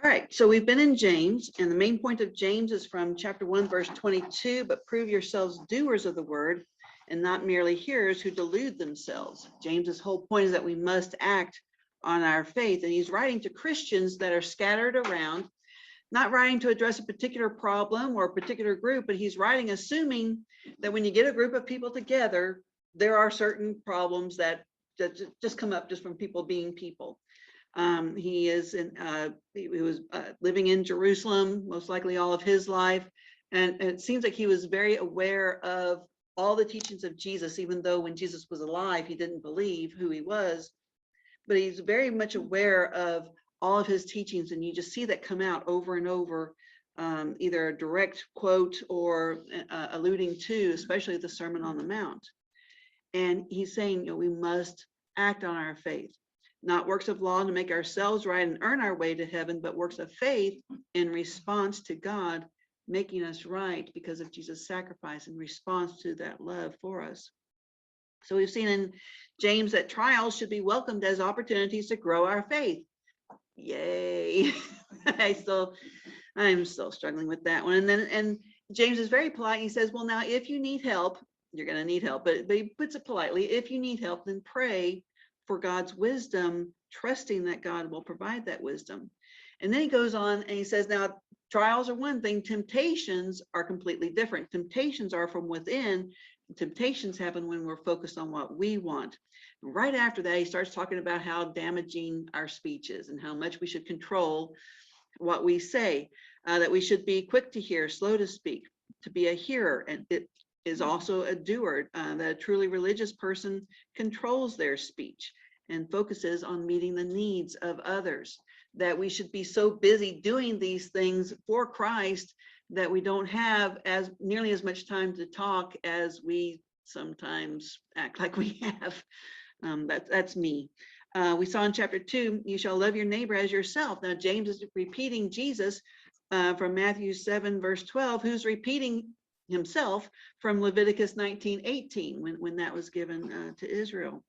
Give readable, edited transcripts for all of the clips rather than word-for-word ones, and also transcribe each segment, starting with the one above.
All right, so we've been in James, and the main point of James is from chapter 1, verse 22, but prove yourselves doers of the word and not merely hearers who delude themselves. James's whole point is that we must act on our faith, and he's writing to Christians that are scattered around, not writing to address a particular problem or a particular group, but he's writing assuming that when you get a group of people together, there are certain problems that just come up just from people being people. He was living in Jerusalem, most likely all of his life. And it seems like he was very aware of all the teachings of Jesus, even though when Jesus was alive, he didn't believe who he was. But he's very much aware of all of his teachings. And you just see that come out over and over, either a direct quote or alluding to, especially the Sermon on the Mount. And he's saying, we must act on our faith. Not works of law to make ourselves right and earn our way to heaven, but works of faith in response to God making us right because of Jesus' sacrifice in response to that love for us. So we've seen in James that trials should be welcomed as opportunities to grow our faith. Yay. I'm still struggling with that one. And James is very polite. He says, well, now if you need help, you're going to need help, but he puts it politely. If you need help, then pray for God's wisdom, trusting that God will provide that wisdom. And then he goes on and he says, now trials are one thing, temptations are completely different. Temptations are from within. Temptations happen when we're focused on what we want. And right after that, he starts talking about how damaging our speech is and how much we should control what we say, that we should be quick to hear, slow to speak, to be a hearer. And it is also a doer, that a truly religious person controls their speech and focuses on meeting the needs of others, that we should be so busy doing these things for Christ that we don't have as nearly as much time to talk as we sometimes act like we have. That's me. We saw in chapter 2, you shall love your neighbor as yourself. Now, James is repeating Jesus from Matthew 7, verse 12, who's repeating himself from Leviticus 19:18 when that was given to Israel.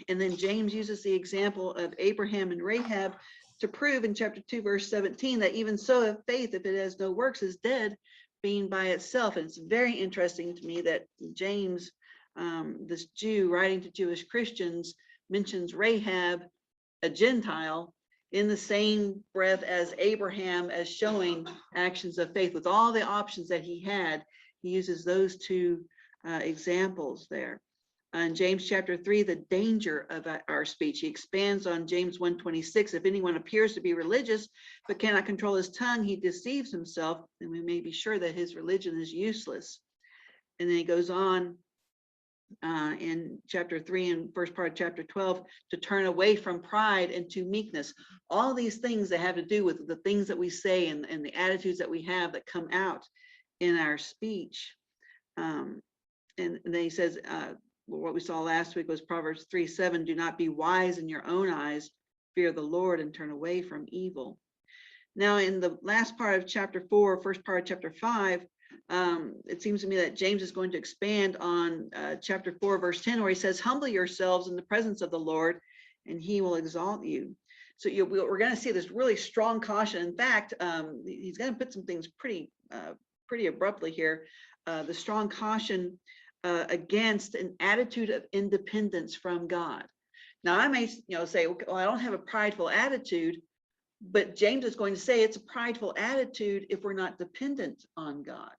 And then James uses the example of Abraham and Rahab to prove in chapter 2, verse 17, that even so, faith, if it has no works, is dead, being by itself. And it's very interesting to me that James, this Jew writing to Jewish Christians, mentions Rahab, a Gentile, in the same breath as Abraham, as showing actions of faith. With all the options that he had, he uses those two examples there. In James chapter 3, the danger of our speech, he expands on James 1:26. If anyone appears to be religious but cannot control his tongue, he deceives himself, and we may be sure that his religion is useless. And then he goes on in chapter 3 and first part of chapter 12 to turn away from pride and to meekness. All these things that have to do with the things that we say and the attitudes that we have that come out in our speech. And then he says, what we saw last week was Proverbs 3:7, do not be wise in your own eyes, fear the Lord and turn away from evil. Now in the last part of chapter 4, first part of chapter 5, it seems to me that James is going to expand on chapter 4, verse 10, where he says, humble yourselves in the presence of the Lord and he will exalt you. So we're going to see this really strong caution. In fact, he's going to put some things pretty abruptly here. The strong caution against an attitude of independence from God. Now I may say, well, I don't have a prideful attitude, but James is going to say it's a prideful attitude if we're not dependent on God.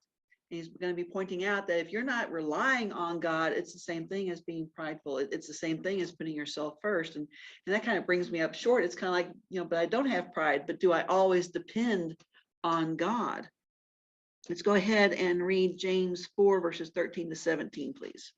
And he's going to be pointing out that if you're not relying on God, it's the same thing as being prideful. It's the same thing as putting yourself first. And that kind of brings me up short. It's kind of like, but I don't have pride, but do I always depend on God? Let's go ahead and read James 4, verses 13 to 17, please.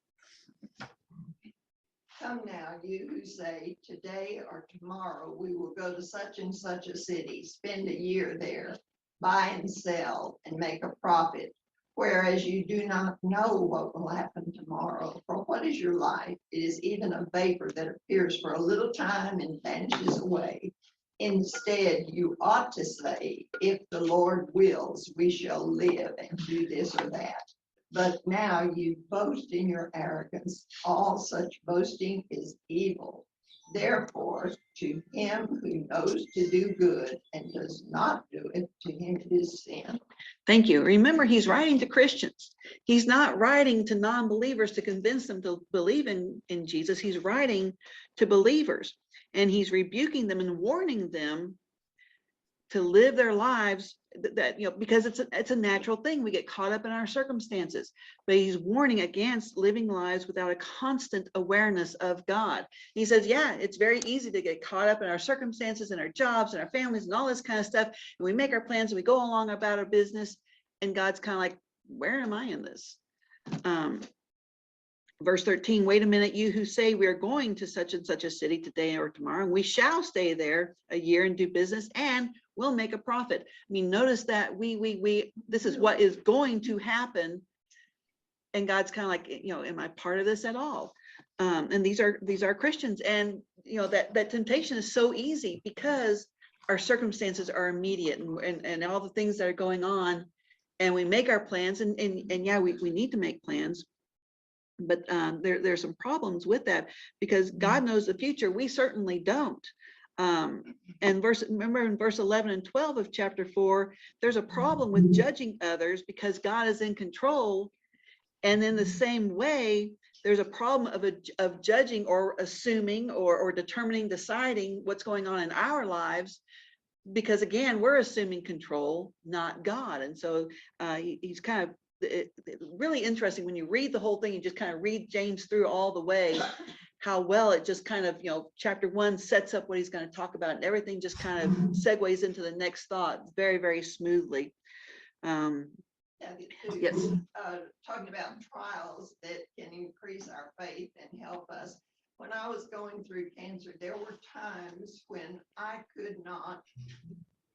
Come now, you who say, today or tomorrow we will go to such and such a city, spend a year there, buy and sell, and make a profit, whereas you do not know what will happen tomorrow. For what is your life? It is even a vapor that appears for a little time and vanishes away. Instead, you ought to say, if the Lord wills, we shall live and do this or that. But now you boast in your arrogance. All such boasting is evil. Therefore, to him who knows to do good and does not do it, to him it is sin. Thank you. Remember, he's writing to Christians. He's not writing to non-believers to convince them to believe in Jesus. He's writing to believers, and he's rebuking them and warning them to live their lives that, because it's a natural thing. We get caught up in our circumstances, but he's warning against living lives without a constant awareness of God. He says, yeah, it's very easy to get caught up in our circumstances and our jobs and our families and all this kind of stuff. And we make our plans and we go along about our business. And God's kind of like, where am I in this? Verse 13, wait a minute, you who say we are going to such and such a city today or tomorrow, and we shall stay there a year and do business, and we'll make a profit. I mean, notice that this is what is going to happen. And God's kind of like, am I part of this at all? And these are Christians. And that temptation is so easy because our circumstances are immediate and all the things that are going on, and we make our plans, and yeah, we need to make plans. But there's some problems with that because God knows the future. We certainly don't. And remember in verse 11 and 12 of chapter 4, there's a problem with judging others because God is in control. And in the same way, there's a problem of judging or assuming or determining, deciding what's going on in our lives, because again, we're assuming control, not God. And so he's kind of really interesting when you read the whole thing. You just kind of read James through all the way, how well it just kind of, chapter 1 sets up what he's going to talk about, and everything just kind of segues into the next thought very, very smoothly. Yes. Talking about trials that can increase our faith and help us. When I was going through cancer, there were times when I could not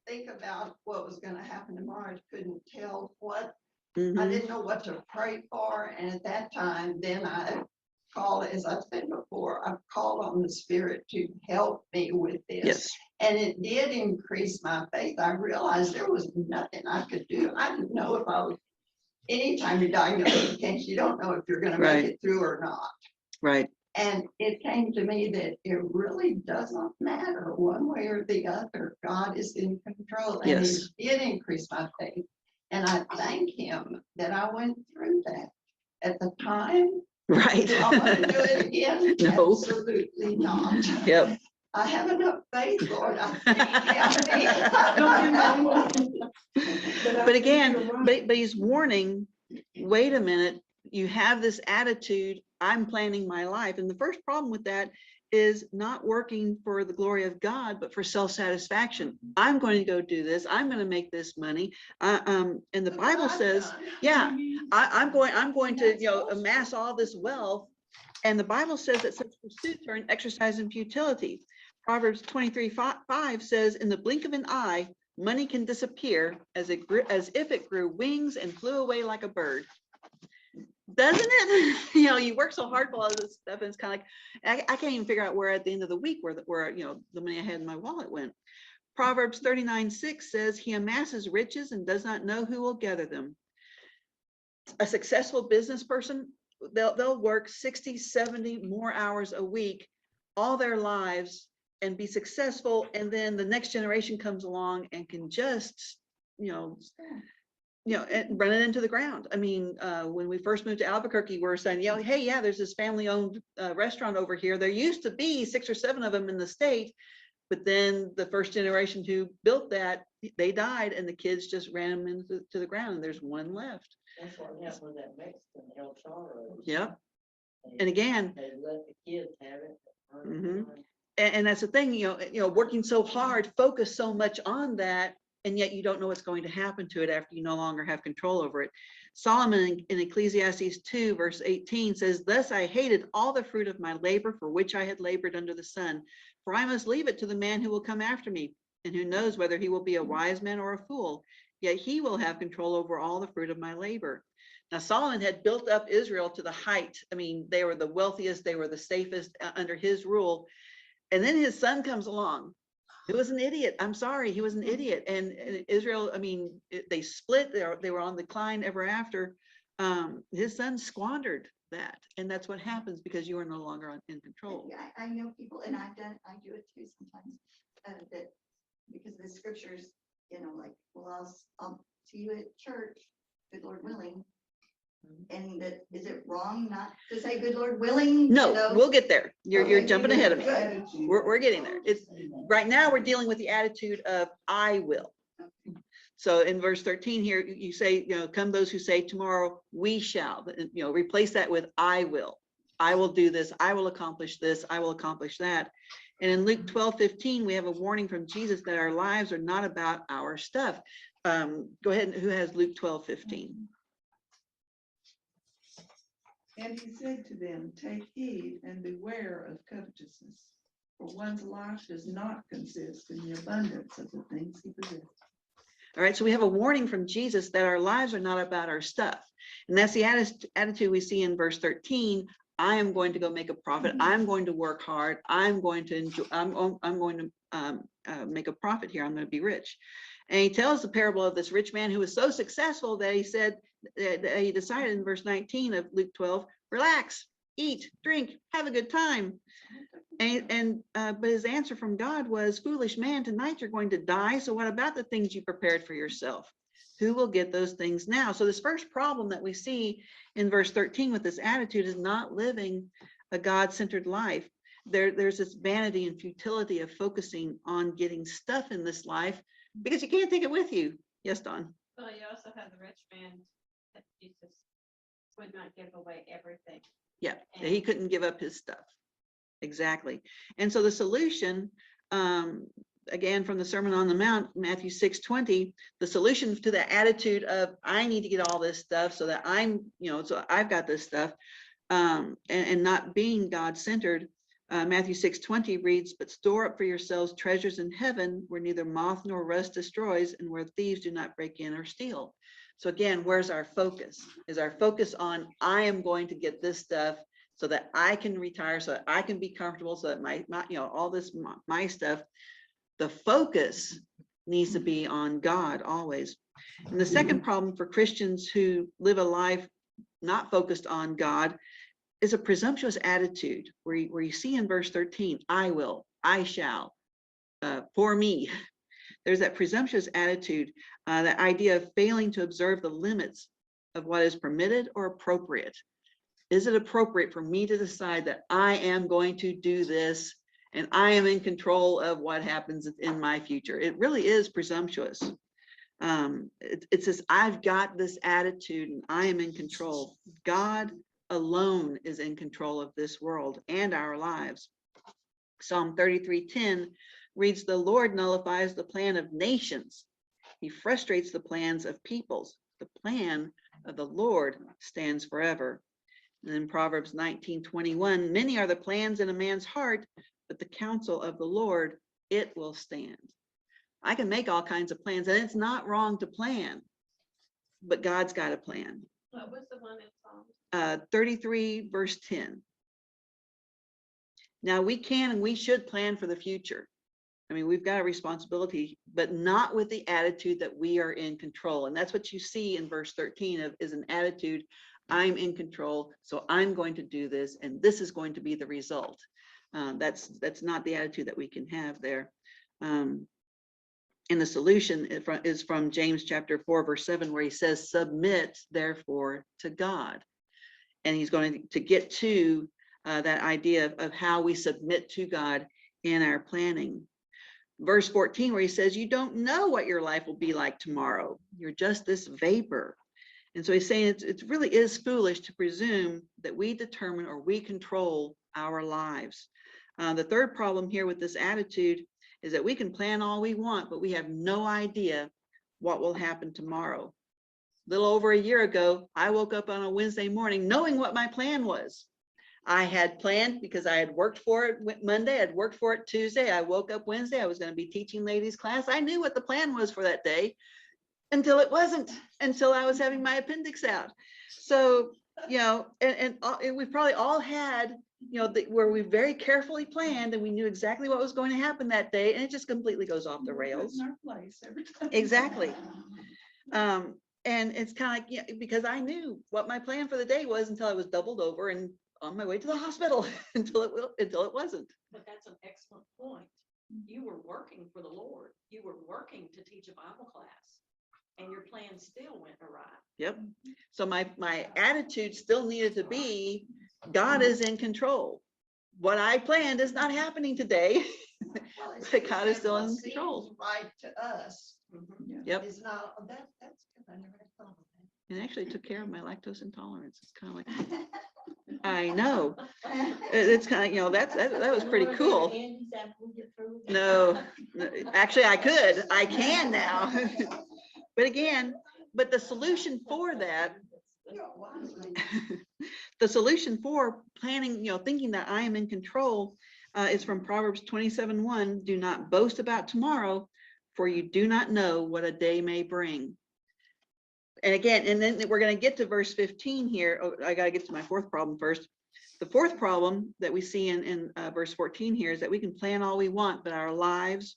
think about what was going to happen tomorrow. I couldn't tell what. I didn't know what to pray for. And at that time, then I called, as I've said before, I've called on the Spirit to help me with this. Yes. And it did increase my faith. I realized there was nothing I could do. I didn't know if I was, anytime you're diagnosed with cancer, you don't know if you're going to make it through or not. Right. And it came to me that it really doesn't matter one way or the other. God is in control. And yes. It did increase my faith. And I thank him that I went through that at the time. Right. Do I want to do it again? No. Absolutely not. Yep. I have enough faith, Lord. But again, but he's warning, wait a minute, you have this attitude, I'm planning my life. And the first problem with that is not working for the glory of God, but for self-satisfaction. I'm going to go do this. I'm going to make this money. And the Bible says, yeah, I'm going to, amass all this wealth. And the Bible says that such pursuits are an exercise in futility. Proverbs 23:5 says, in the blink of an eye, money can disappear as if it grew wings and flew away like a bird. Doesn't it? You work so hard for all this stuff, and it's kind of like, I can't even figure out where at the end of the week where the money I had in my wallet went. Proverbs 39:6 says, he amasses riches and does not know who will gather them. A successful business person, they'll work 60, 70 more hours a week all their lives and be successful, and then the next generation comes along and can just and run it into the ground. I mean, when we first moved to Albuquerque, we were saying, hey, yeah, there's this family-owned restaurant over here. There used to be 6 or 7 of them in the state, but then the first generation who built that, they died, and the kids just ran them into the ground, and there's one left. That's what happened with that Mexican El Charro. Yep. And again, they let the kids have it. And that's the thing, working so hard, focus so much on that, and yet you don't know what's going to happen to it after you no longer have control over it. Solomon in Ecclesiastes 2 verse 18 says, thus I hated all the fruit of my labor for which I had labored under the sun, for I must leave it to the man who will come after me, and who knows whether he will be a wise man or a fool, yet he will have control over all the fruit of my labor. Now Solomon had built up Israel to the height. I mean, they were the wealthiest, they were the safest under his rule. And then his son comes along, who was an idiot. I'm sorry, he was an idiot. And Israel, I mean, they split. They were on the decline ever after. His son squandered that. And that's what happens because you are no longer in control. Yeah, I know people, and I do it too sometimes, that because the scriptures, like, well, I'll see you at church, good Lord willing. And that, is it wrong not to say good Lord willing? No, we'll get there. You're Okay, jumping ahead of me. good. We're getting there. It's right now we're dealing with the attitude of I will. So in verse 13 here, you say, come those who say tomorrow we shall, replace that with I will. I will do this. I will accomplish this. I will accomplish that. And in Luke 12:15, we have a warning from Jesus that our lives are not about our stuff. Go ahead. Who has Luke 12:15? And he said to them, take heed and beware of covetousness, for one's life does not consist in the abundance of the things he possesses. All right, so we have a warning from Jesus that our lives are not about our stuff. And that's the attitude we see in verse 13. I am going to go make a profit. I'm going to work hard. I'm going to enjoy, I'm going to make a profit here. I'm going to be rich. And he tells the parable of this rich man who was so successful that he said that he decided in verse 19 of Luke 12, relax, eat, drink, have a good time. But his answer from God was, foolish man, tonight you're going to die. So what about the things you prepared for yourself? Who will get those things now? So this first problem that we see in verse 13 with this attitude is not living a God-centered life. There's this vanity and futility of focusing on getting stuff in this life because you can't take it with you. Yes, Don. Well, you also have the rich man that Jesus would not give away everything. Yeah, he couldn't give up his stuff. Exactly. And so the solution, again, from the Sermon on the Mount, Matthew 6:20, the solution to the attitude of I need to get all this stuff so that I'm, so I've got this stuff, and not being God-centered. Matthew 6:20 reads, but store up for yourselves treasures in heaven where neither moth nor rust destroys and where thieves do not break in or steal. So again, where's our focus? Is our focus on I am going to get this stuff so that I can retire, so that I can be comfortable, so that my all this, my stuff, the focus needs to be on God always. And the second problem for Christians who live a life not focused on God is a presumptuous attitude where you see in verse 13, I will, I shall, for me. There's that presumptuous attitude, that idea of failing to observe the limits of what is permitted or appropriate. Is it appropriate for me to decide that I am going to do this and I am in control of what happens in my future? It really is presumptuous. It says, I've got this attitude and I am in control. God alone is in control of this world and our lives. Psalm 33:10 reads, the Lord nullifies the plan of nations. He frustrates the plans of peoples. The plan of the Lord stands forever. And in Proverbs 19:21, many are the plans in a man's heart, but the counsel of the Lord, it will stand. I can make all kinds of plans, and it's not wrong to plan, but God's got a plan. What was the one in Psalms? 33 verse 10. Now we can and we should plan for the future. I mean, we've got a responsibility, but not with the attitude that we are in control. And that's what you see in verse 13 is an attitude, I'm in control, so I'm going to do this, and this is going to be the result. That's not the attitude that we can have there. And the solution is from James chapter 4 verse 7, where he says, submit therefore to God. And he's going to get to that idea of how we submit to God in our planning. Verse 14, where he says, you don't know what your life will be like tomorrow. You're just this vapor. And so he's saying it really is foolish to presume that we determine or we control our lives. The third problem here with this attitude is that we can plan all we want, but we have no idea what will happen tomorrow. A little over a year ago, I woke up on a Wednesday morning knowing what my plan was. I had planned, because I had worked for it Monday, I'd worked for it Tuesday, I woke up Wednesday, I was going to be teaching ladies class. I knew what the plan was for that day until it wasn't, until I was having my appendix out. So, and we probably all had, where we very carefully planned and we knew exactly what was going to happen that day, and it just completely goes off the rails. In our place every time. Exactly. And it's kind of like, yeah, because I knew what my plan for the day was until I was doubled over and on my way to the hospital until it wasn't. But that's an excellent point. You were working for the Lord. You were working to teach a Bible class, and your plan still went awry. Yep. So my attitude still needed to be, God is in control. What I planned is not happening today. Well, it's But God is said still what in seems control. Right to us Yep. is not, that's good. I never thought of that. And actually took care of my lactose intolerance. It's kind of like, I know. It's kind of, that was pretty cool. Andy's after we get through. No, actually I can now. But again, but the solution for that, Yeah, wisely. the solution for planning, thinking that I am in control is from Proverbs 27:1. Do not boast about tomorrow, for you do not know what a day may bring. And again, and then we're going to get to verse 15 here. Oh, I got to get to my fourth problem first. The fourth problem that we see in verse 14 here is that we can plan all we want, but our lives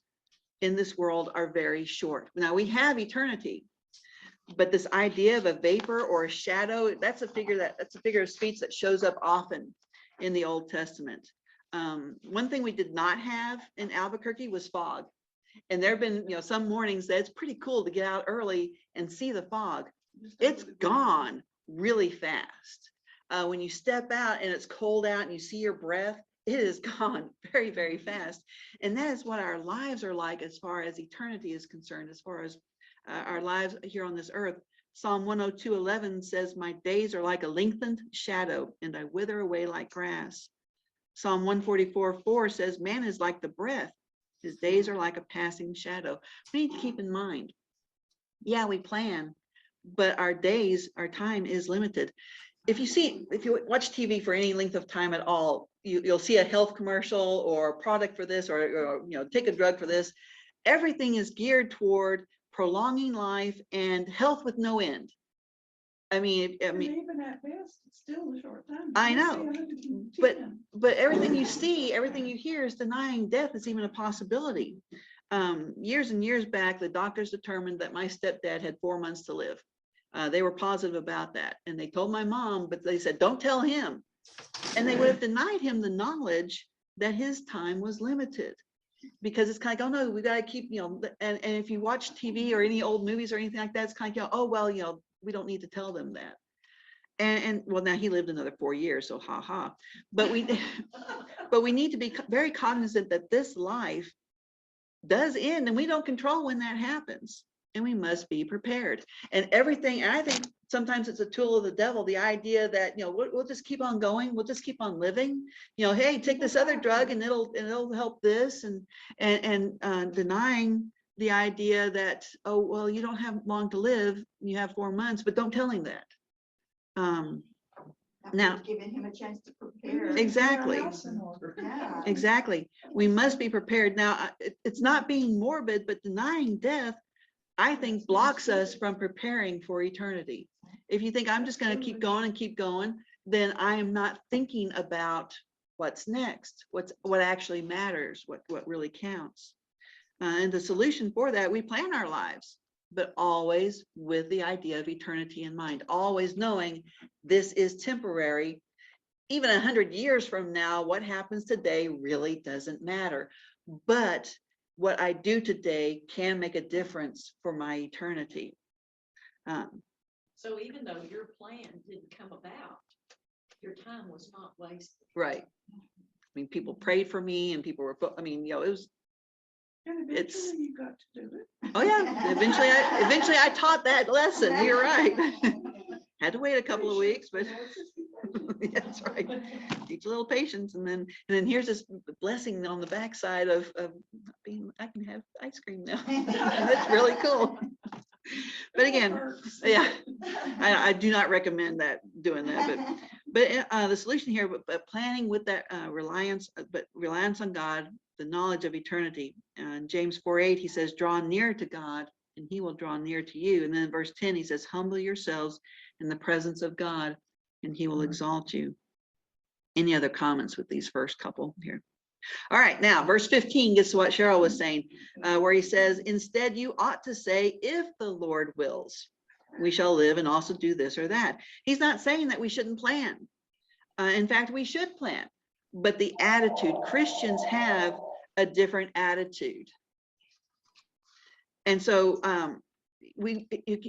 in this world are very short. Now we have eternity, but this idea of a vapor or a shadow, that's a figure of speech that shows up often in the Old Testament. One thing we did not have in Albuquerque was fog. And there have been, some mornings that it's pretty cool to get out early and see the fog. It's gone really fast. When you step out and it's cold out and you see your breath, it is gone very, very fast. And that is what our lives are like as far as eternity is concerned, as far as our lives here on this earth. Psalm 102:11 says, my days are like a lengthened shadow and I wither away like grass. Psalm 144:4 says, man is like the breath. His days are like a passing shadow. We need to keep in mind, yeah, we plan, but our time is limited. If you watch TV for any length of time at all, you'll see a health commercial or a product for this, or take a drug for this. Everything is geared toward prolonging life and health with no end. I mean, Even at best, it's still a short time. I You know, say 110. but everything you see, everything you hear is denying death is even a possibility. Years and years back, the doctors determined that my stepdad had 4 months to live. They were positive about that. And they told my mom, but they said, don't tell him. And they would have denied him the knowledge that his time was limited. Because it's kind of, oh no, we got to keep, and if you watch TV or any old movies or anything like that, it's kind of, oh, well, we don't need to tell them that. And well, now he lived another 4 years, so ha. But we need to be very cognizant that this life does end and we don't control when that happens. And we must be prepared. And I think sometimes it's a tool of the devil, the idea that, we'll just keep on going, we'll just keep on living. Hey, take this other drug and it'll help this, and denying the idea that, oh, well, you don't have long to live, you have 4 months, but don't tell him that. Now, giving him a chance to prepare. exactly. Yeah. Exactly. We must be prepared. Now, it's not being morbid, but denying death, I think, blocks us from preparing for eternity. If you think I'm just going to keep going, then I am not thinking about what's next, what actually matters, what really counts. And the solution for that, we plan our lives, but always with the idea of eternity in mind, always knowing this is temporary. Even 100 years from now, what happens today really doesn't matter. But what I do today can make a difference for my eternity. So even though your plan didn't come about, your time was not wasted. Right. I mean, people prayed for me and people were, it was, And eventually you got to do it. oh yeah, eventually I taught that lesson. You're right. Had to wait a couple of weeks, but that's right. Teach a little patience, and then here's this blessing on the backside of being, I can have ice cream now. That's really cool. But again, yeah, I do not recommend doing that. But the solution here, but planning with that reliance on God, the knowledge of eternity. James 4:8, he says, draw near to God and he will draw near to you. And then in verse 10, he says, humble yourselves in the presence of God and he will exalt you. Any other comments with these first couple here? All right, now verse 15 gets to what Cheryl was saying, where he says, instead you ought to say, if the Lord wills. we shall live and also do this or that. He's not saying that we shouldn't plan. In fact, we should plan, but the attitude, Christians have a different attitude. And so and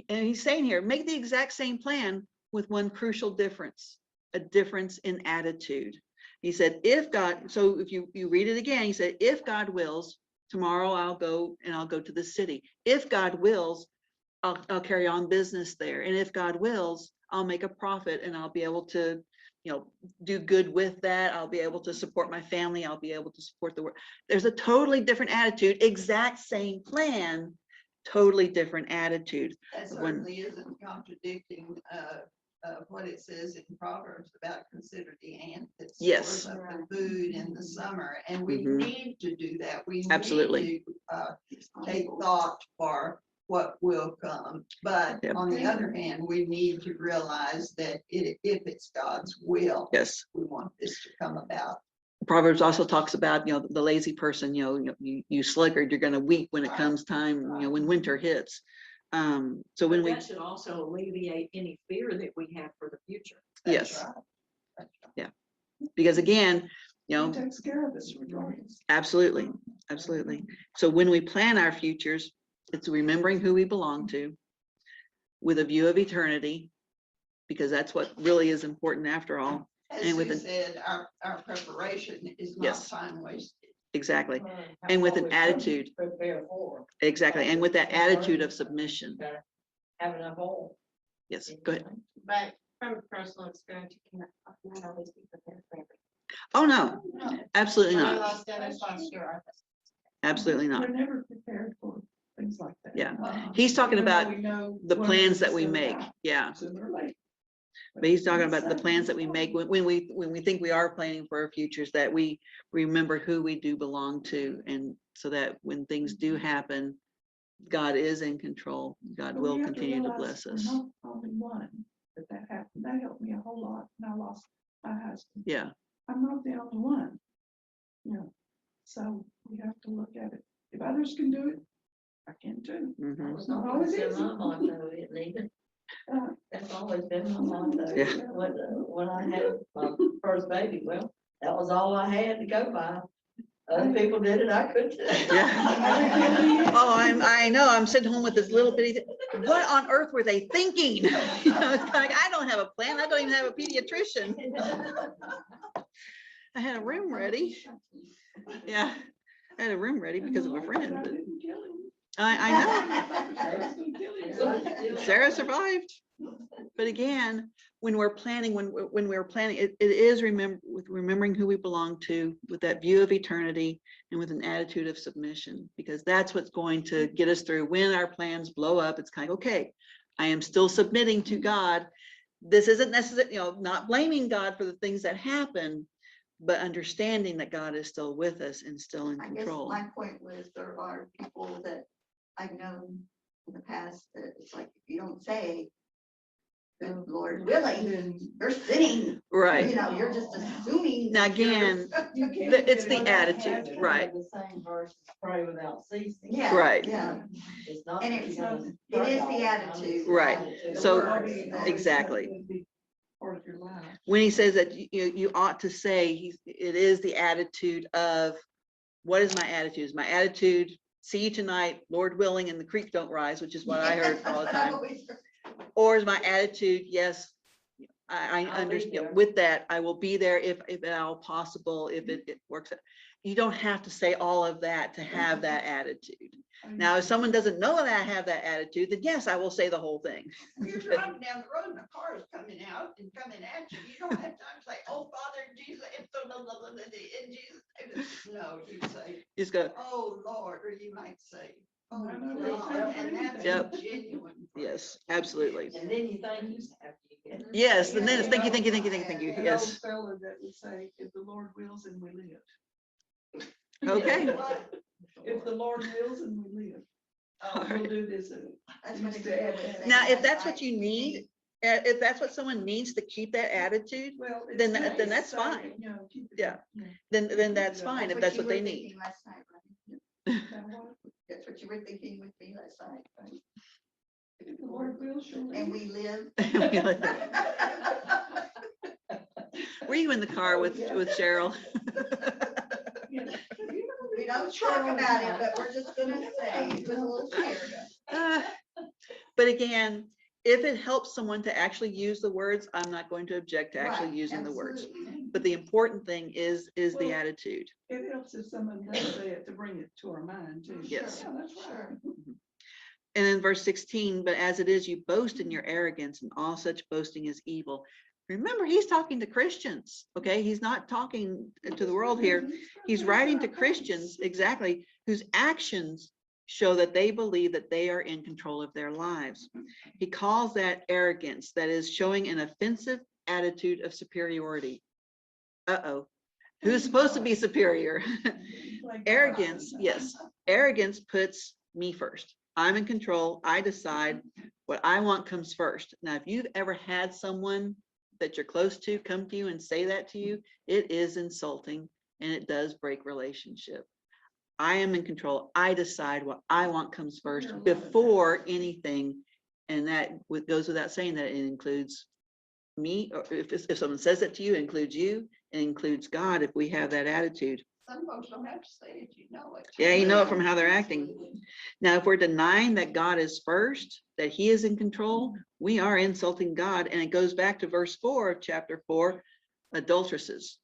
he's saying here, make the exact same plan with one crucial difference, a difference in attitude. He said, if God, so if you read it again, he said, if God wills, tomorrow I'll go to the city. If God wills, I'll carry on business there. And if God wills, I'll make a profit and I'll be able to, do good with that. I'll be able to support my family. I'll be able to support the work. There's a totally different attitude, exact same plan, totally different attitude. That When- certainly isn't contradicting what it says in Proverbs about consider the ant that Yes. stores up the food in the summer. And we Mhm. need to do that. We Absolutely. need to take thought for what will come. But Yep. on the other hand, we need to realize that if it's God's will, Yes. we want this to come about. Proverbs also talks about, the lazy person, you sluggard, you're going to weep when it comes time, when winter hits. So But when we, that should also alleviate any fear that we have for the future. That's yes, right. That's right. because again, He takes care of us regardless. absolutely, absolutely. So when we plan our futures, it's remembering who we belong to with a view of eternity, because that's what really is important after all. As And with Sue an- said, our preparation is not Yes. time wasted. Exactly. Well, And with an always attitude, Prepare for. exactly. And with that attitude of submission. Gotta have enough oil. Yes, go ahead. But from personal experience, you cannot always be prepared for everything. Oh, no, absolutely When I not. lost Dennis last year, Absolutely not. We're never prepared for things like that. Yeah. He's talking Even though about we know the what plans it that is we to make. die Yeah. sooner or later. But he's talking about the plans that we make when we think we are planning for our futures, that we remember who we do belong to. And so that when things do happen, God is in control. God But will we have continue to realize bless we're us. not only one that happened. That helped me a whole lot. And I lost my husband. Yeah. I'm not the only one. So we have to look at it. If others can do it, I can too. Mhm. It's not always easy. Uh, That's always been my motto. Yeah. When I had my first baby, well, that was all I had to go by. Other people did it, I couldn't. Yeah. Oh, I know. I'm sitting home with this little bitty, what on earth were they thinking? It's kind of like, I don't have a plan. I don't even have a pediatrician. I had a room ready. Yeah. I had a room ready because of a friend. I But didn't kill him. I I was gonna kill him. know. Sarah survived. But again, when we're planning, when we're planning, it is remembering who we belong to with that view of eternity and with an attitude of submission, because that's what's going to get us through when our plans blow up. It's kind of, okay, I am still submitting to God. This isn't necessarily, not blaming God for the things that happen, but understanding that God is still with us and still in I guess control. my point was there are people that I've known in the past that it's like, if you don't say, good Lord willing, Then you're sinning, Right. you're just assuming. Now, that you're- again, you can't it's get the it. attitude, right. The same verse, pray without ceasing. Yeah. Right. Yeah. It's not. And that it's you're gonna not- it pray is all the time, attitude. it's the Right. attitude. The So- word always exactly. would be part of your life. When he says that you ought to say, it is the attitude of, what is my attitude? Is my attitude, see you tonight, Lord willing, and the creek don't rise, which is what I heard all the time. Or is my attitude, yes, I I'll be understand, there. with that, I will be there if at all possible, if it works. You don't have to say all of that to have that attitude. Now, if someone doesn't know that I have that attitude, then yes, I will say the whole thing. When you're driving down the road and a car is coming out and coming at you, you don't have time to say, oh, Father, Jesus, in Jesus. No, you say, Just go, oh, Lord, or you might say, oh, No, no, no, God, and that's Yep. genuine. yes, absolutely. And then you thank you after you get. Yes, and then it's thank you, thank you, thank you, thank you. An old Yes. fella that would say, if the Lord wills and we live. Okay. If the Lord wills and we live. We'll do this. That's what Used it to add was that. saying Now, if last that's night. what you need, if that's what someone needs to keep that attitude, Well, it's then nice then that's to fine. say, keep it Yeah. up, then that's fine, if that's you what were they need. thinking last night, right? Now what? That's what you were thinking with me last night, right? The Lord will surely. and we live. Were you in the car with Cheryl? We don't talk about it, but we're just gonna say it was a little scary. Uh, But again, if it helps someone to actually use the words, I'm not going to object to actually Right, using the words. absolutely. But the important thing is the Well, attitude. It helps if someone does say it to bring it to our mind too. Yes. Yeah, that's right. And in verse 16, but as it is, you boast in your arrogance, and all such boasting is evil. Remember, he's talking to Christians, okay? He's not talking to the world here. He's writing to Christians, exactly, whose actions show that they believe that they are in control of their lives. He calls that arrogance, that is showing an offensive attitude of superiority. Uh-oh, who's supposed to be superior? Arrogance, yes. Arrogance puts me first. I'm in control. I decide what I want comes first. Now, if you've ever had someone that you're close to come to you and say that to you, it is insulting and it does break relationship. I am in control. I decide what I want comes first before anything. And that goes without saying that it includes me, or if someone says it to you, it includes you, it includes God if we have that attitude. Some folks don't have to say it, you know it. Yeah, you know it from how they're acting. Now, if we're denying that God is first, that he is in control, we are insulting God. And it goes back to verse 4 of chapter 4, adulteresses,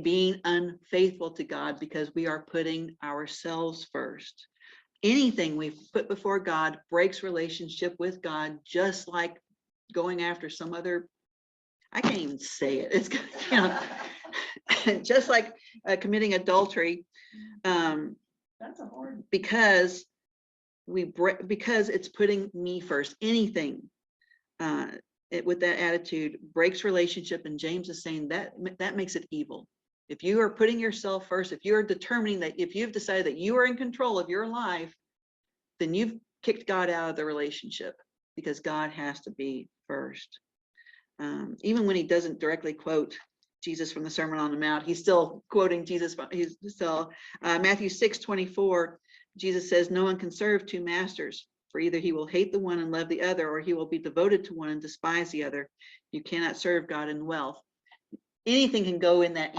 being unfaithful to God because we are putting ourselves first. Anything we put before God breaks relationship with God, just like going after some other, I can't even say it. It's, you know, just like committing adultery, That's a hard. because because it's putting me first. Anything with that attitude breaks relationship, and James is saying that makes it evil. If you are putting yourself first, if you're determining that, if you've decided that you are in control of your life, then you've kicked God out of the relationship, because God has to be first. Even when he doesn't directly quote Jesus from the Sermon on the Mount, he's still quoting Jesus. He's still Matthew 6:24. Jesus says, no one can serve two masters, for either he will hate the one and love the other, or he will be devoted to one and despise the other. You cannot serve God and wealth. Anything can go in that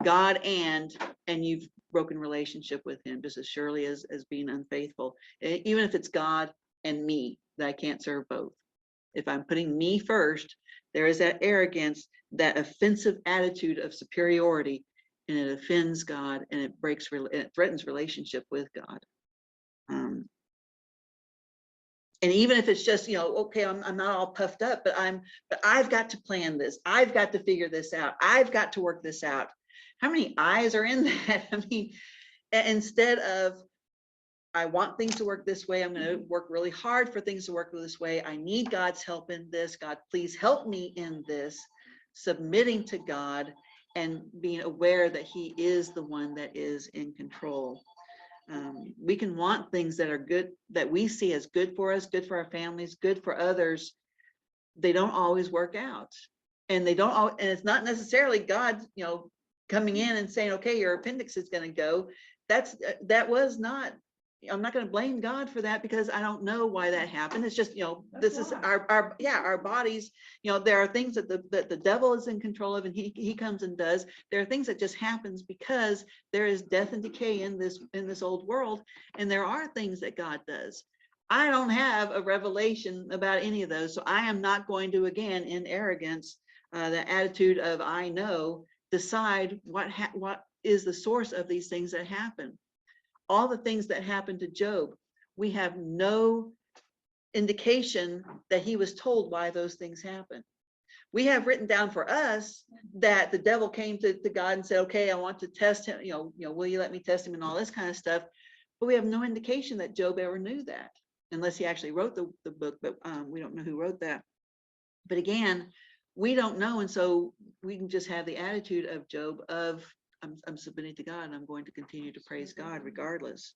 God and you've broken relationship with him just as surely as being unfaithful. Even if it's God and me, that I can't serve both. If I'm putting me first, there is that arrogance, that offensive attitude of superiority, and it offends God, and it it threatens relationship with God. And even if it's just, you know, okay, I'm not all puffed up, but I've got to plan this. I've got to figure this out. I've got to work this out. How many I's are in that? I mean, instead of, I want things to work this way, I'm going to work really hard for things to work this way. I need God's help in this. God, please help me in this. Submitting to God and being aware that he is the one that is in control. We can want things that are good, that we see as good for us, good for our families, good for others. They don't always work out, and they don't and it's not necessarily God, you know, coming in and saying, okay, your appendix is going to go. That was not, I'm not going to blame God for that, because I don't know why that happened. It's just, you know, this is our bodies. You know, there are things that the devil is in control of, and he comes and does. There are things that just happens because there is death and decay in this old world, and there are things that God does. I don't have a revelation about any of those, so I am not going to, again, in arrogance, the attitude of I know, decide what is the source of these things that happen. All the things that happened to Job, we have no indication that he was told why those things happened. We have written down for us that the devil came to God and said, okay, I want to test him, you know, will you let me test him, and all this kind of stuff. But we have no indication that Job ever knew that, unless he actually wrote the book, but we don't know who wrote that. But again, we don't know, and so we can just have the attitude of Job of, I'm submitting to God, and I'm going to continue to praise God regardless.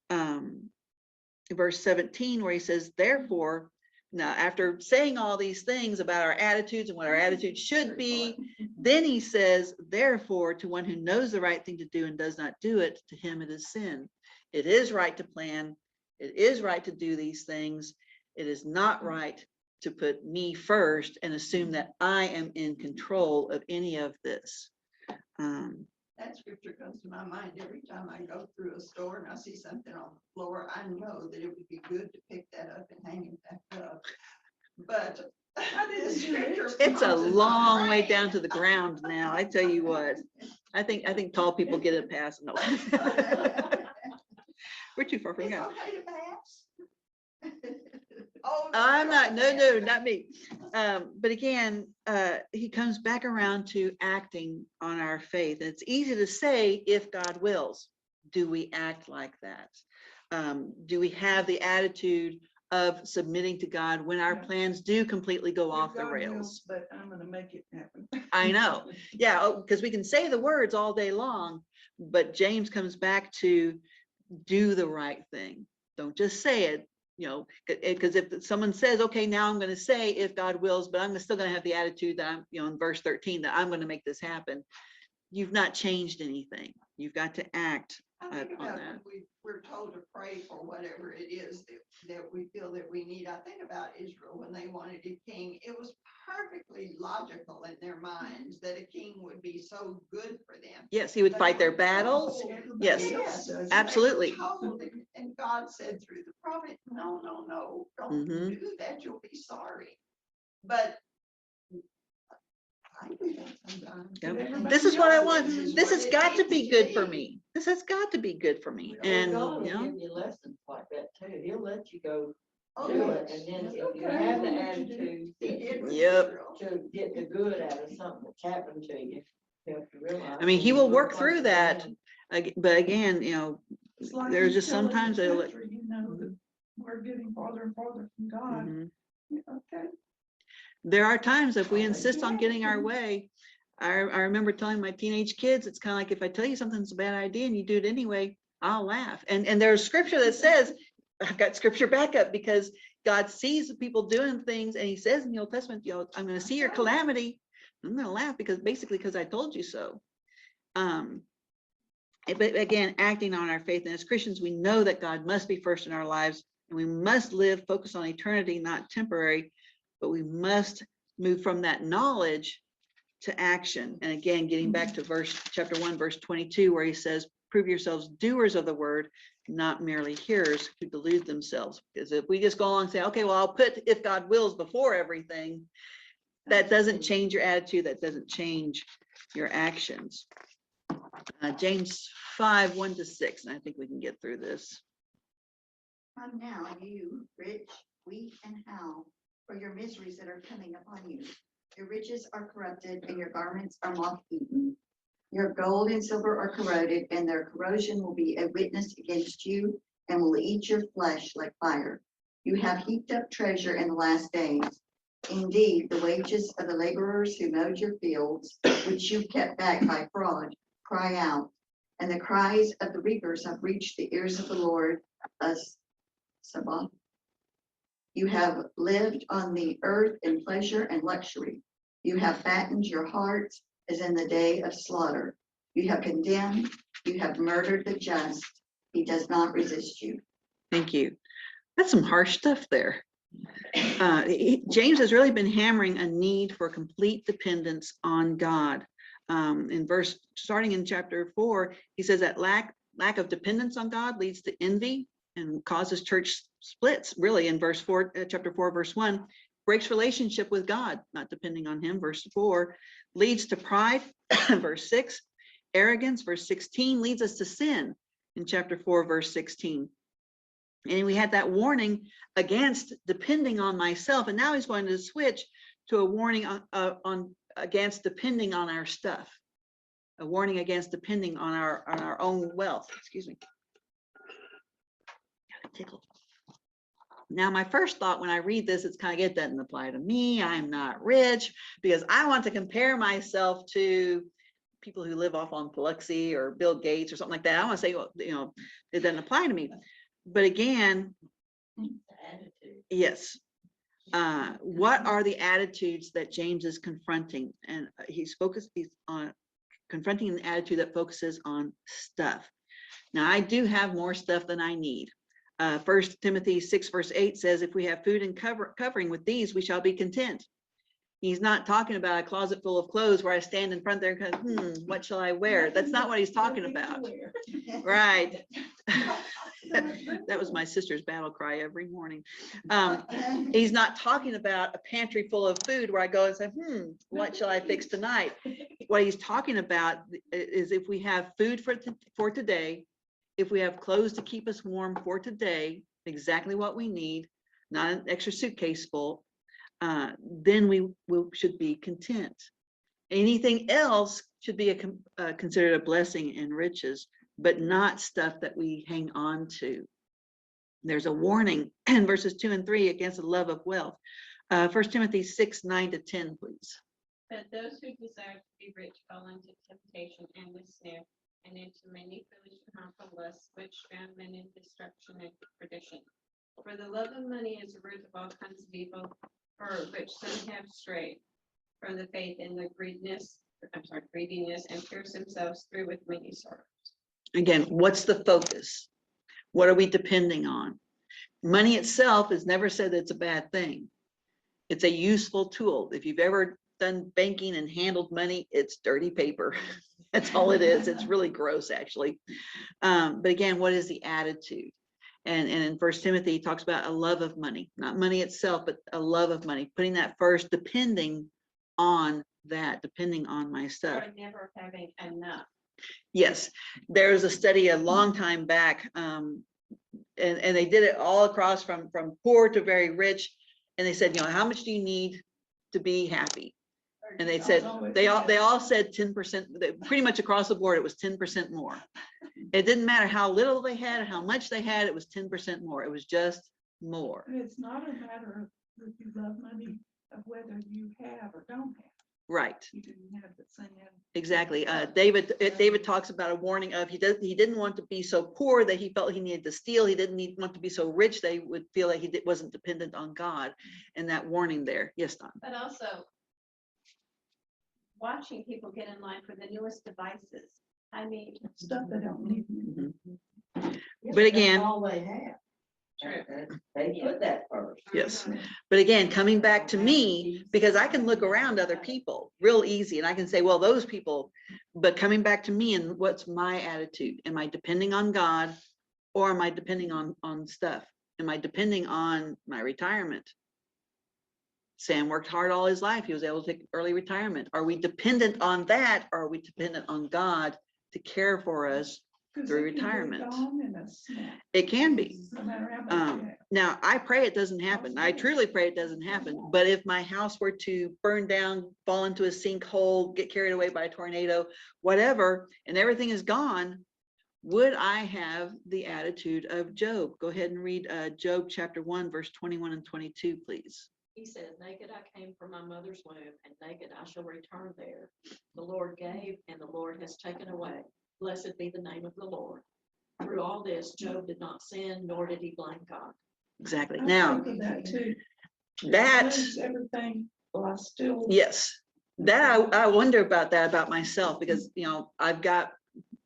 Verse 17, where he says, therefore, now after saying all these things about our attitudes and what our attitudes should be, then he says, therefore, to one who knows the right thing to do and does not do it, to him it is sin. It is right to plan. It is right to do these things. It is not right to put me first and assume that I am in control of any of this. That scripture comes to my mind every time I go through a store and I see something on the floor. I know that it would be good to pick that up and hang it back up. But the scripture It's a comes in my long way brain. down to the ground now. I tell you what, I think tall people get a pass. No. We're too far from It's here. okay to pass. Oh, I'm not, no, no, not me. But again, he comes back around to acting on our faith. And it's easy to say, if God wills. Do we act like that? Do we have the attitude of submitting to God when our Yeah. plans do completely go If off the God wills, rails? But I'm gonna make it happen. I know. Yeah, because we can say the words all day long, but James comes back to do the right thing. Don't just say it, because if someone says, okay, now I'm going to say if God wills, but I'm still going to have the attitude that I'm, in verse 13, that I'm going to make this happen. You've not changed anything. You've got to act I think on about that. when we're told to pray for whatever it is that we feel that we need. I think about Israel when they wanted a king. It was perfectly logical in their minds that a king would be so good for them. Yes, he would But fight they their were battles. told- Yes, Yes, and they were absolutely. told, and God said through the prophet, no, don't Mhm. do that. You'll be sorry. But I do that sometimes. Yep. Everybody This is what I else want. is This what has it got to needs be to good for be. me. This has got to be good for me. Well, And, God will give you lessons like that too. He'll let you go Oh, do it, yes. and then It's if you okay, have the I'll let you do it. attitude He did with Yep. Israel. to get the good out of something that's happened to you, you have to realize. I mean, he when will you work look through like that. man, But again, It's like there's he's just telling the sometimes they'll let. country, that we're getting farther and farther from God. Mhm. Yeah, okay. There are times if we I'll let insist you on have getting it our then. way. I remember telling my teenage kids, it's kind of like if I tell you something's a bad idea and you do it anyway, I'll laugh. And there's scripture that says, I've got scripture backup, because God sees the people doing things, and he says in the Old Testament, I'm going to see your calamity. I'm going to laugh because I told you so. But again, acting on our faith, and as Christians, we know that God must be first in our lives, and we must live focused on eternity, not temporary, but we must move from that knowledge to action. And again, getting back to chapter 1, verse 22, where he says, prove yourselves doers of the word, not merely hearers who delude themselves. Because if we just go along and say, okay, well, I'll put if God wills before everything, that doesn't change your attitude. That doesn't change your actions. James 5, 1-6, and I think we can get through this. Come now, you rich, weep and howl for your miseries that are coming upon you. Your riches are corrupted and your garments are moth-eaten. Your gold and silver are corroded, and their corrosion will be a witness against you and will eat your flesh like fire. You have heaped up treasure in the last days. Indeed, the wages of the laborers who mowed your fields, which you kept back by fraud, cry out, and the cries of the reapers have reached the ears of the Lord as Sabbath. You have lived on the earth in pleasure and luxury. You have fattened your hearts as in the day of slaughter. You have condemned, you have murdered the just. He does not resist you. Thank you. That's some harsh stuff there. James has really been hammering a need for complete dependence on God. Starting in chapter 4, he says that lack of dependence on God leads to envy and causes church splits. Really, in chapter 4, verse 1, breaks relationship with God, not depending on him. Verse 4 leads to pride. Verse 6, arrogance. Verse 16 leads us to sin in chapter 4, verse 16. And we had that warning against depending on myself. And now he's going to switch to a warning against depending on our stuff, a warning against depending on our own wealth. Excuse me. Got tickled. Now, my first thought when I read this, it's kind of, it doesn't apply to me. I'm not rich, because I want to compare myself to people who live off on Biloxi or Bill Gates or something like that. I want to say, well, it doesn't apply to me. But again, attitude. yes. What are the attitudes that James is confronting? And he's on confronting an attitude that focuses on stuff. Now, I do have more stuff than I need. 1 Timothy 6 verse 8 says, if we have food and covering with these, we shall be content. He's not talking about a closet full of clothes where I stand in front there and go, what shall I wear? That's not what he's talking about. Right. That was my sister's battle cry every morning. He's not talking about a pantry full of food where I go and say, what shall I fix tonight? What he's talking about is if we have food for today, if we have clothes to keep us warm for today, exactly what we need, not an extra suitcase full, then we should be content. Anything else should be considered a blessing and riches, but not stuff that we hang on to. There's a warning in verses 2 and 3 against the love of wealth. 1 Timothy 6, 9-10, please. But those who desire to be rich fall into temptation and the snare, and into many foolish and harmful lusts, which drown men in destruction and perdition. For the love of money is the root of all kinds of evil, for which some have strayed from the faith in the greediness, and pierce themselves through with many sorrows. Again, What's the focus? What are we depending on? Money itself is never said that it's a bad thing. It's a useful tool. If you've ever done banking and handled money, it's dirty paper. That's all it is. It's really gross, actually. But again, what is the attitude? And in 1 Timothy, he talks about a love of money, not money itself, but a love of money, putting that first, depending on that, depending on my stuff. or never having enough. Yes, there was a study a long time back, and they did it all across from poor to very rich. And they said, how much do you need to be happy? And they said, they all said 10%, pretty much across the board, it was 10% more. It didn't matter how little they had, how much they had, it was 10% more. It was just more. And it's not a matter of if you love money, of whether you have or don't have. Right. You didn't have the same. Exactly. David talks about a warning of he didn't want to be so poor that he felt he needed to steal. He didn't want to be so rich that he would feel like he wasn't dependent on God. And that warning there. Yes, Don. But also watching people get in line for the newest devices. I mean, Stuff they don't need. But again, That's all they have. True. They put that first. yes. But again, coming back to me, because I can look around other people real easy and I can say, well, those people, but coming back to me and what's my attitude? Am I depending on God or am I depending on stuff? Am I depending on my retirement? Sam worked hard all his life. He was able to take early retirement. Are we dependent on that? Or are we dependent on God to care for us through retirement? It can be. No matter how much you have. Now, I pray it doesn't happen. I truly pray it doesn't happen. But if my house were to burn down, fall into a sinkhole, get carried away by a tornado, whatever, and everything is gone, would I have the attitude of Job? Go ahead and read Job chapter 1, verse 21 and 22, please. He said, naked I came from my mother's womb, and naked I shall return there. The Lord gave, and the Lord has taken away. Blessed be the name of the Lord. Through all this, Job did not sin, nor did he blame God. Exactly. I Now, think of that too. that, Lose everything, well, I still. yes, that I wonder about that about myself because, I've got,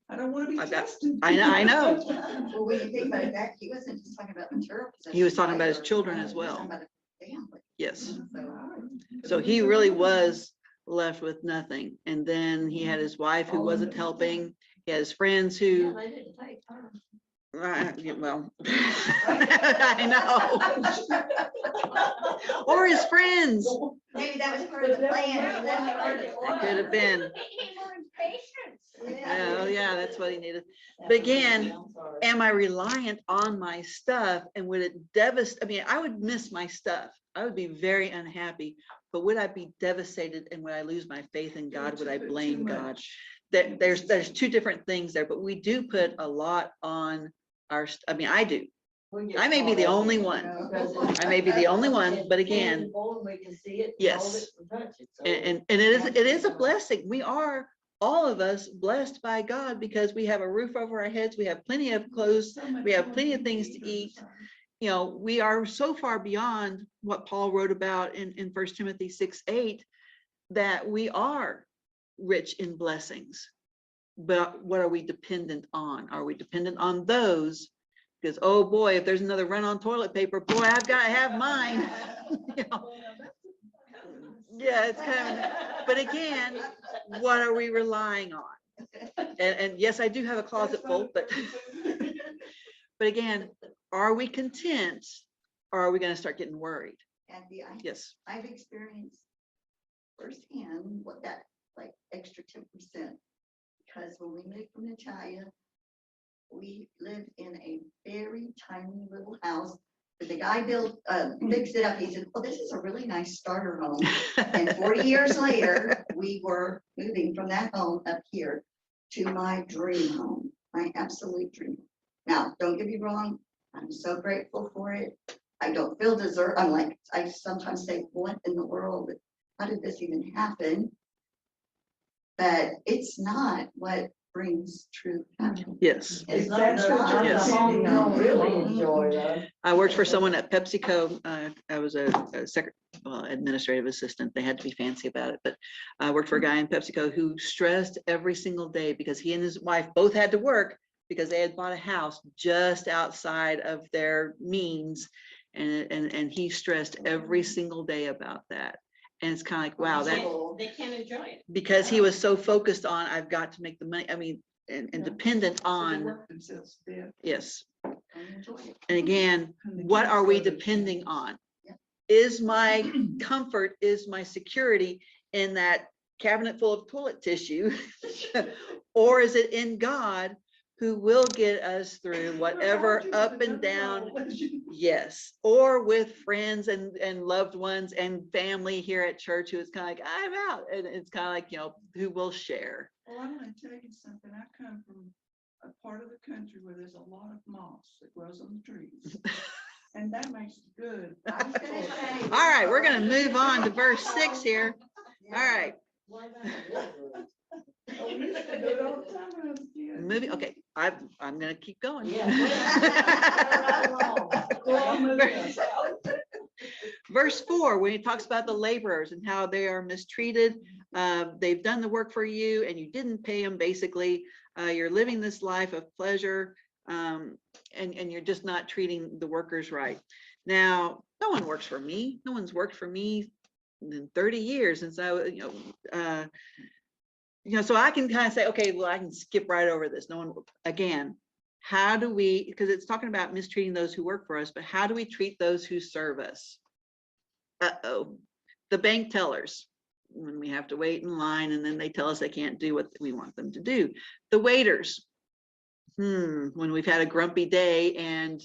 I don't want to be I've got- tested. I know. Well, when you think about that, he wasn't just talking about material possessions. He was talking about his either. children as He was well. talking about a family. Yes. So, So he really was left with nothing. And then he had his wife who wasn't helping. He had his friends Yeah, who, they didn't take her. well, I know. Or his friends. maybe that was part of the plan. That could have been. Oh, yeah, that's what he needed. But again, I'm sorry. am I reliant on my stuff and would it devastate? I mean, I would miss my stuff. I would be very unhappy, but would I be devastated and would I lose my faith in God? Would I blame God? There's two different things there, but we do put a lot on our, I do. We get I may be caught the up only in it one. because it's- I may be the only one, it's but again, tangible and we can see it, yes. hold it, and touch it. So and it is a blessing. We are all of us blessed by God because we have a roof over our heads. We have plenty of clothes. We have plenty of things to eat. We are so far beyond what Paul wrote about in 1 Timothy 6:8 that we are rich in blessings. But what are we dependent on? Are we dependent on those Because, oh boy, if there's another run on toilet paper, boy, I've got to have mine. You know, yeah, it's kind of, but again, what are we relying on? And yes, I do have a closet full, but but again, are we content, or are we going to start getting worried? Kathy, Yes. I've experienced firsthand what that like extra 10%. Because when we moved from Natalia, we lived in a very tiny little house. But the guy fixed it up. He said, "Well, this is a really nice starter home." And 40 years later, we were moving from that home up here to my dream home, my absolute dream. Now, don't get me wrong, I'm so grateful for it. I don't feel deserved. I'm like, I sometimes say, what in the world? How did this even happen? But it's not what brings true happiness. Yes. It's not That's the, what you're not the home you depending on. don't really enjoy though. I worked for someone at PepsiCo. I was a administrative assistant. They had to be fancy about it, but I worked for a guy in PepsiCo who stressed every single day because he and his wife both had to work because they had bought a house just outside of their means, and he stressed every single day about that. And it's kind of like, wow, that They can't enjoy it. because he was so focused on, I've got to make the money. I mean, and dependent So they on, work themselves to death. yes. I enjoy it. And again, And the what kids are we go to depending camps. on? Yeah. Is my comfort, is my security in that cabinet full of toilet tissue? Or is it in God, who will get us through whatever up and down? Yes. Or with friends and loved ones and family here at church who is kind of like, I'm out. And it's kind of like, you know, who will share. Well, I'm gonna tell you something. I come from a part of the country where there's a lot of moss that grows on the trees. And that makes it good. I was gonna say. All right, we're going to move on to verse 6 here. All right. Oh, we used to do it all the time when I was a kid. Moving, okay, I'm gonna keep going. Verse 4, when he talks about the laborers and how they are mistreated, they've done the work for you and you didn't pay them. Basically, you're living this life of pleasure, and you're just not treating the workers right. Now, no one works for me. No one's worked for me in 30 years since I was, so I can kind of say, okay, well, I can skip right over this. No one, again, how do we, because it's talking about mistreating those who work for us, but how do we treat those who serve us? Uh-oh, the bank tellers, when we have to wait in line and then they tell us they can't do what we want them to do. The waiters, when we've had a grumpy day and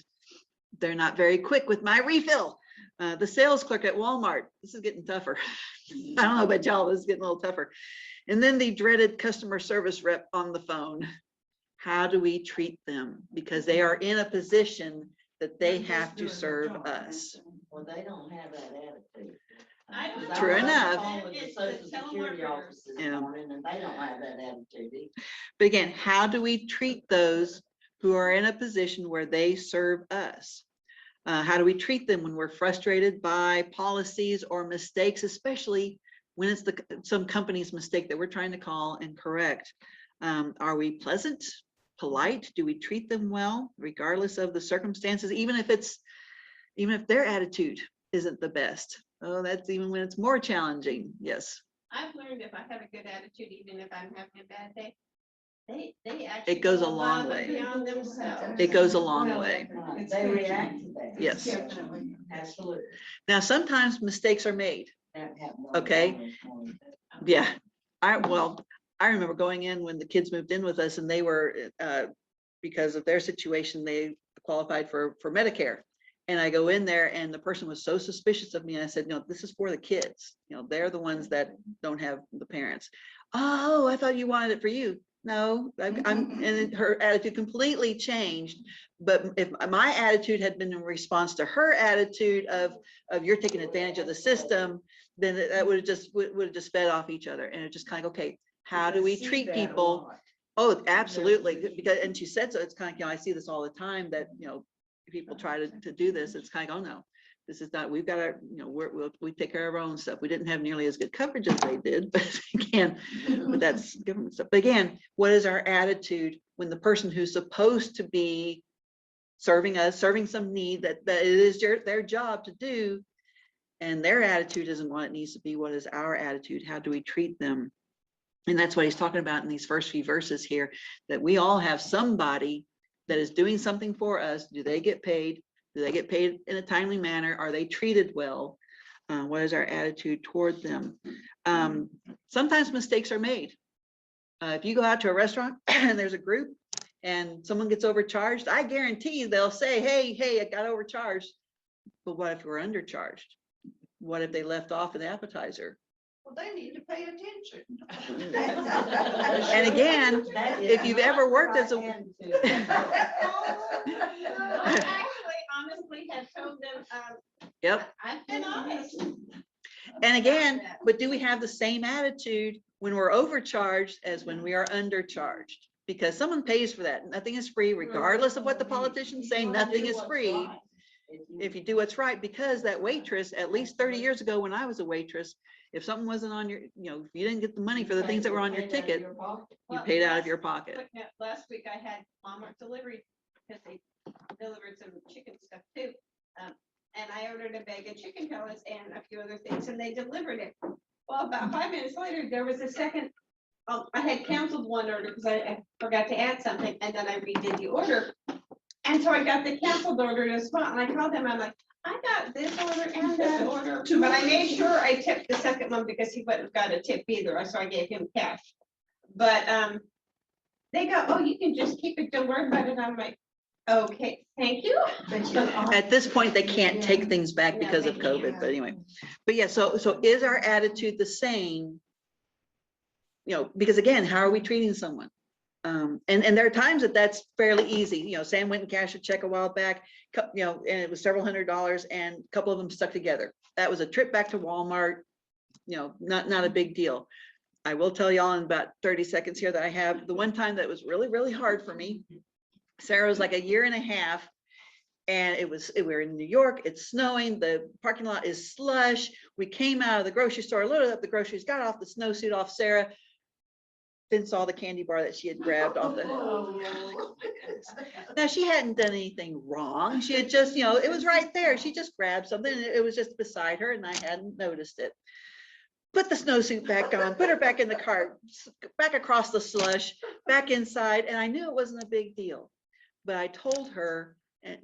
they're not very quick with my refill. The sales clerk at Walmart, this is getting tougher. I don't know about y'all, this is getting a little tougher. And then the dreaded customer service rep on the phone. How do we treat them? Because they are in a position that they They're just have to doing their serve job. us. Well, they don't have that attitude. I don't know. True enough. I was on the phone with the It's Social the Security telemarketers. office this Yeah. morning, and they don't have that attitude either. But again, how do we treat those who are in a position where they serve us? How do we treat them when we're frustrated by policies or mistakes, especially when it's some company's mistake that we're trying to call and correct? Are we pleasant, polite? Do we treat them well, regardless of the circumstances, even if their attitude isn't the best? Oh, that's even when it's more challenging. Yes. I've learned if I have a good attitude, even if I'm having a bad day, they actually. It goes a go long above and way. beyond themselves. It goes a long Well, way. Right, It's they coaching. react to that. Yes. Definitely. Absolutely. Now, sometimes mistakes are made. That happened on the Okay. phone this morning. Yeah, I remember going in when the kids moved in with us and they were, because of their situation, they qualified for Medicare. And I go in there and the person was so suspicious of me. And I said, no, this is for the kids. They're the ones that don't have the parents. Oh, I thought you wanted it for you. No, and her attitude completely changed. But if my attitude had been in response to her attitude of you're taking advantage of the system, then that would have just fed off each other. And it just kind of, okay, how do we treat people? Oh, absolutely. Because, and she said, so it's kind of, I see this all the time that, people try to do this. It's kind of, oh no, this is not, we've got our, we take care of our own stuff. We didn't have nearly as good coverage as they did, but again, but that's government stuff. But again, what is our attitude when the person who's supposed to be serving us, serving some need that it is their job to do. And their attitude isn't what it needs to be. What is our attitude? How do we treat them? And that's what he's talking about in these first few verses here, that we all have somebody that is doing something for us. Do they get paid? Do they get paid in a timely manner? Are they treated well? What is our attitude toward them? Sometimes mistakes are made. If you go out to a restaurant and there's a group and someone gets overcharged, I guarantee you they'll say, hey, I got overcharged. But what if we're undercharged? What if they left off an appetizer? Well, they need to pay attention. And again, That is if you've ever not worked the as a right attitude. I actually honestly have told them, Yep. I've been honest. And again, but do we have the same attitude when we're overcharged as when we are undercharged? Because someone pays for that. Nothing is free, regardless of what the politicians say, nothing is free if you do what's right. Because that waitress, at least 30 years ago when I was a waitress, if something wasn't on your, if you didn't get the money for the things that were on your ticket, you Well, paid out of last- your pocket. Last week I had Walmart delivery because they delivered some chicken stuff too. And I ordered a bag of chicken cutlets and a few other things and they delivered it. Well, about 5 minutes later, there was a second, I had canceled one order because I forgot to add something and then I redid the order. And so I got the canceled order in a spot and I called them, I'm like, I got this order and that order, but I made sure I tipped the second one because he wouldn't have got a tip either, so I gave him cash. But they go, oh, you can just keep it, don't worry about it. I'm like, okay, thank you. At this point, they can't take things back because of COVID, but anyway. But yeah, so is our attitude the same? Because again, how are we treating someone? And there are times that's fairly easy. Sam went and cashed a check a while back, and it was several $100s and a couple of them stuck together. That was a trip back to Walmart, not a big deal. I will tell y'all in about 30 seconds here that I have the one time that was really, really hard for me. Sarah was like a year and a half and we were in New York, it's snowing, the parking lot is slush. We came out of the grocery store, loaded up the groceries, got off the snowsuit off Sarah, then saw the candy bar that she had grabbed off the. Now she hadn't done anything wrong. She had just, it was right there. She just grabbed something and it was just beside her and I hadn't noticed it. Put the snowsuit back on, put her back in the cart, back across the slush, back inside. And I knew it wasn't a big deal, but I told her and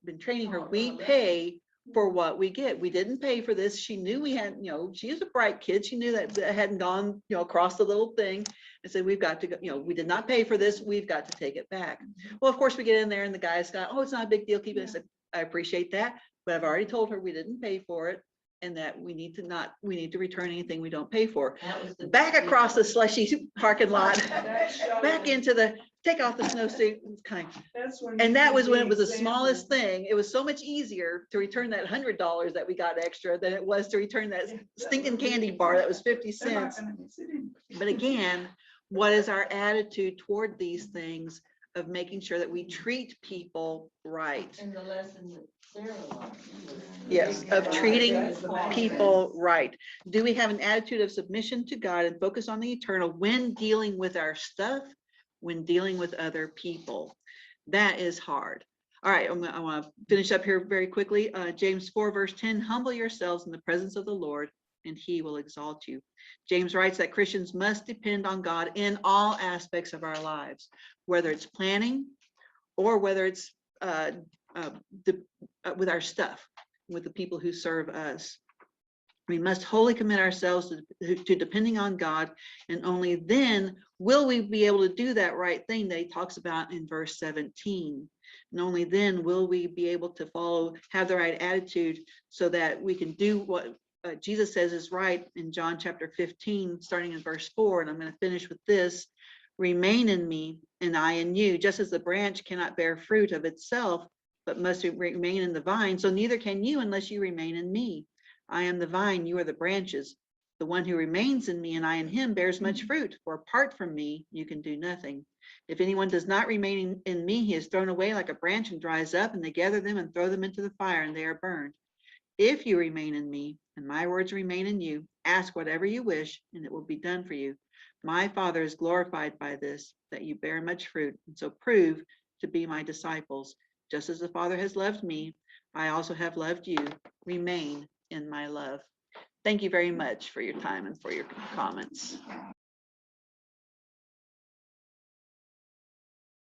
been training her, we pay for what we get. We didn't pay for this. She knew we had, she was a bright kid. She knew that it hadn't gone, across the little thing and said, we've got to go, we did not pay for this. We've got to take it back. Well, of course we get in there and the guy's got, oh, it's not a big deal. Keep it. I said, I appreciate that, but I've already told her we didn't pay for it and that we need to return anything we don't pay for. Back across the slushy parking lot, back into the, take off the snowsuit. And that was when it was the smallest thing. It was so much easier to return that $100 that we got extra than it was to return that stinking candy bar that was 50 cents. But again, what is our attitude toward these things of making sure that we treat people right? And the lesson that Sarah learned. Yes, of treating people right. Do we have an attitude of submission to God and focus on the eternal when dealing with our stuff, when dealing with other people? That is hard. All right, I want to finish up here very quickly. James 4 verse 10, humble yourselves in the presence of the Lord and he will exalt you. James writes that Christians must depend on God in all aspects of our lives, whether it's planning or whether it's with our stuff, with the people who serve us. We must wholly commit ourselves to depending on God, and only then will we be able to do that right thing that he talks about in verse 17. And only then will we be able to have the right attitude so that we can do what Jesus says is right in John chapter 15, starting in verse 4. And I'm going to finish with this. Remain in me and I in you, just as the branch cannot bear fruit of itself, but must remain in the vine, so neither can you unless you remain in me. I am the vine, you are the branches. The one who remains in me and I in him bears much fruit, for apart from me, you can do nothing. If anyone does not remain in me, he is thrown away like a branch and dries up, and they gather them and throw them into the fire, and they are burned. If you remain in me and my words remain in you, ask whatever you wish, and it will be done for you. My Father is glorified by this, that you bear much fruit, and so prove to be my disciples. Just as the Father has loved me, I also have loved you. Remain in my love. Thank you very much for your time and for your comments.